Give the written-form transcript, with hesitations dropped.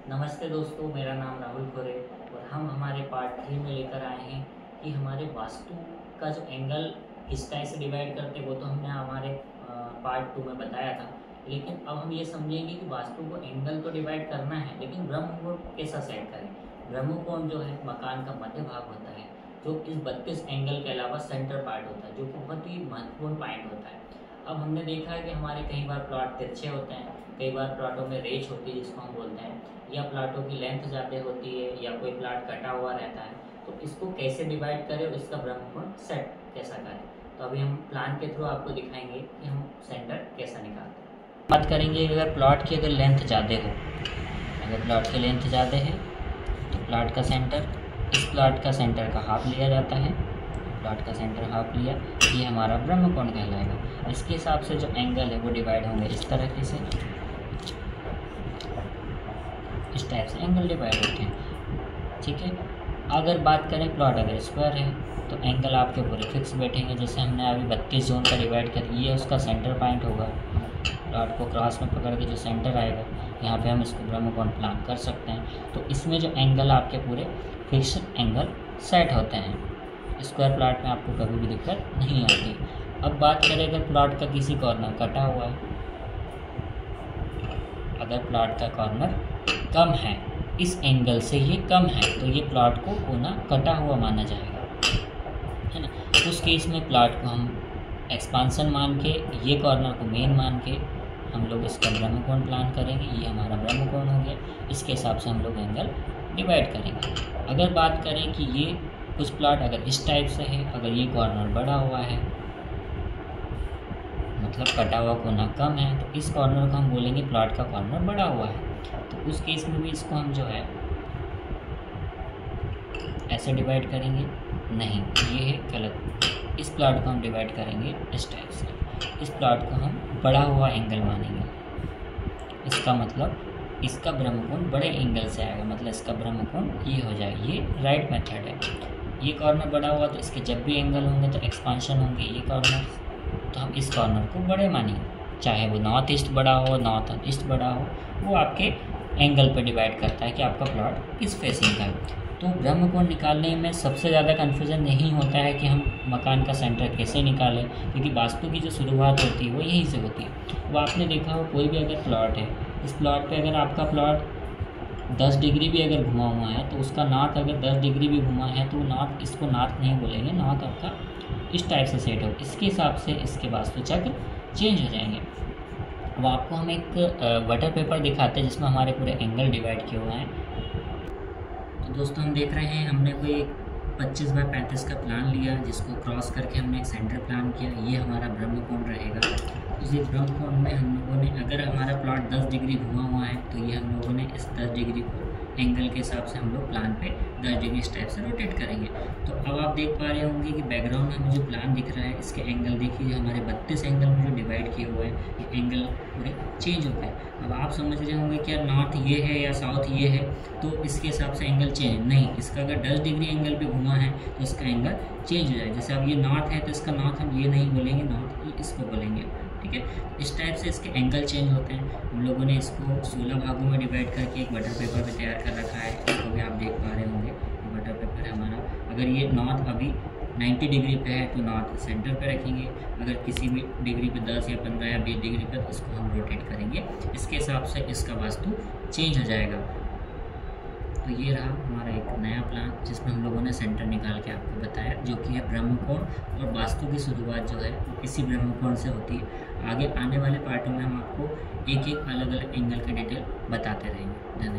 नमस्ते दोस्तों, मेरा नाम राहुल खोरे और हम हमारे पार्ट 3 में लेकर आए हैं कि हमारे वास्तु का जो एंगल किस टाइप से डिवाइड करते हैं वो तो हमने हमारे पार्ट 2 में बताया था। लेकिन अब हम ये समझेंगे कि वास्तु को एंगल तो डिवाइड करना है, लेकिन ब्रह्मकोण कैसा सेट करें। ब्रह्मकोण जो है मकान का मध्य भाग होता है, जो इस 32 एंगल के अलावा सेंटर पार्ट होता है, जो कि बहुत ही महत्वपूर्ण पॉइंट होता है। अब हमने देखा है कि हमारे कई बार प्लॉट तिरछे होते हैं, कई बार प्लॉटों में रेच होती है जिसको हम बोलते हैं, या प्लाटों की लेंथ ज़्यादा होती है, या कोई प्लाट कटा हुआ रहता है। तो इसको कैसे डिवाइड करें और इसका ब्रह्मकोण सेट कैसा करें, तो अभी हम प्लान के थ्रू आपको दिखाएंगे कि हम सेंटर कैसा निकालते हैं। बात करेंगे अगर प्लॉट की अगर लेंथ ज़्यादा हो, अगर प्लॉट की लेंथ ज़्यादा है तो प्लॉट का सेंटर, इस प्लॉट का सेंटर का हाफ लिया जाता है। प्लॉट का सेंटर हाफ लिया, ये हमारा ब्रह्मकोण कहलाएगा। इसके हिसाब से जो एंगल है वो डिवाइड होंगे इस तरीके से, इस टाइप से एंगल डिवाइड होते हैं। ठीक है, अगर बात करें प्लॉट अगर स्क्वायर है तो एंगल आपके पूरे फिक्स बैठेंगे। जैसे हमने अभी 32 जोन का डिवाइड कर, ये उसका सेंटर पॉइंट होगा। प्लॉट को क्रॉस में पकड़ के जो सेंटर आएगा, यहाँ पे हम इसको ब्रह्मकोण प्लान कर सकते हैं। तो इसमें जो एंगल आपके पूरे फिक्स एंगल सेट होते हैं। स्क्वायर प्लॉट में आपको कभी भी दिक्कत नहीं आती। अब बात करें अगर प्लॉट का किसी कॉर्नर कटा हुआ है, अगर प्लॉट का कॉर्नर कम है, इस एंगल से ये कम है, तो ये प्लॉट को कोना कटा हुआ माना जाएगा, है ना। उस केस में प्लॉट को हम एक्सपांसन मान के, ये कॉर्नर को मेन मान के हम लोग इसका ब्रह्मकोण प्लान करेंगे। ये हमारा ब्रह्मकोण हो गया, इसके हिसाब से हम लोग एंगल डिवाइड करेंगे। अगर बात करें कि ये कुछ प्लॉट अगर इस टाइप से है, अगर ये कॉर्नर बड़ा हुआ है, मतलब कटा हुआ कोना कम है, तो इस कॉर्नर को हम बोलेंगे प्लॉट का कॉर्नर बड़ा हुआ है। तो उस केस में भी इसको हम जो है ऐसे डिवाइड करेंगे, नहीं ये है गलत। इस प्लॉट को हम डिवाइड करेंगे इस टाइप से, इस प्लॉट को हम बड़ा हुआ एंगल मानेंगे। इसका मतलब इसका ब्रह्मकोण बड़े एंगल से आएगा, मतलब इसका ब्रह्मकोण ये हो जाएगा। ये राइट मेथड है। ये कॉर्नर बड़ा हुआ तो इसके जब भी एंगल होंगे तो एक्सपांशन होंगे ये कॉर्नर, तो हम इस कॉर्नर को बड़े मानेंगे। चाहे वो नॉर्थ ईस्ट बड़ा हो, नॉर्थ ईस्ट बड़ा हो, वो आपके एंगल पर डिवाइड करता है कि आपका प्लॉट किस फेसिंग का है। तो ब्रह्मकोण निकालने में सबसे ज़्यादा कन्फ्यूज़न यही होता है कि हम मकान का सेंटर कैसे निकालें, क्योंकि वास्तु की जो शुरुआत होती है वो यहीं से होती है। वो आपने देखा हो, कोई भी अगर प्लॉट है, इस प्लॉट पे अगर आपका प्लॉट 10 डिग्री भी अगर घुमा हुआ है, तो उसका नॉर्थ अगर 10 डिग्री भी घुमा है तो नॉर्थ, इसको नॉर्थ नहीं बोलेंगे, नॉर्थ आपका इस टाइप से सेट हो। इसके हिसाब से इसके वास्तु चक्र चेंज हो जाएंगे। वो आपको हम एक बटर पेपर दिखाते हैं जिसमें हमारे पूरे एंगल डिवाइड किए हुए हैं। तो दोस्तों हम देख रहे हैं, हमने कोई 25 बाय 35 का प्लान लिया, जिसको क्रॉस करके हमने एक सेंटर प्लान किया। ये हमारा ब्रह्मकोण रहेगा। इस ब्रह्मकोण में हम लोगों ने, अगर हमारा प्लॉट 10 डिग्री घुमा हुआ है, तो ये हम लोगों ने इस 10 डिग्री को एंगल के हिसाब से हम लोग प्लान पे 10 डिग्री इस टाइप से रोटेट करेंगे। तो अब आप देख पा रहे होंगे कि बैकग्राउंड में हमें जो प्लान दिख रहा है, इसके एंगल देखिए, हमारे 32 एंगल में जो डिवाइड किए हुए हैं, ये एंगल पूरे चेंज हो गए। अब आप समझ रहे होंगे कि यार नॉर्थ ये है या साउथ ये है, तो इसके हिसाब से एंगल चेंज नहीं। इसका अगर 10 डिग्री एंगल पे घुमा है तो इसका एंगल चेंज हो जाए। जैसे अब ये नॉर्थ है तो इसका नॉर्थ हम ये नहीं बोलेंगे, नॉर्थ ये इसको बोलेंगे। ठीक है, इस टाइप से इसके एंगल चेंज होते हैं। हम लोगों ने इसको 16 भागों में डिवाइड करके एक बटर पेपर पे तैयार कर रखा है। इसको भी आप देख पा रहे होंगे, बटर पेपर है हमारा। अगर ये नॉर्थ अभी 90 डिग्री पे है तो नॉर्थ सेंटर पे रखेंगे। अगर किसी भी डिग्री पे 10 या 15 या 20 डिग्री पे, तो इसको हम रोटेट करेंगे। इसके हिसाब से इसका वास्तु चेंज हो जाएगा। तो ये रहा हमारा एक नया प्लान, जिसमें हम लोगों ने सेंटर निकाल के आपको बताया, जो कि है ब्रह्मकोण। और वास्तु की शुरुआत जो है इसी ब्रह्मकोण से होती है। आगे आने वाले पार्टों में हम आपको एक एक अलग अलग एंगल का डिटेल बताते रहेंगे। धन्यवाद।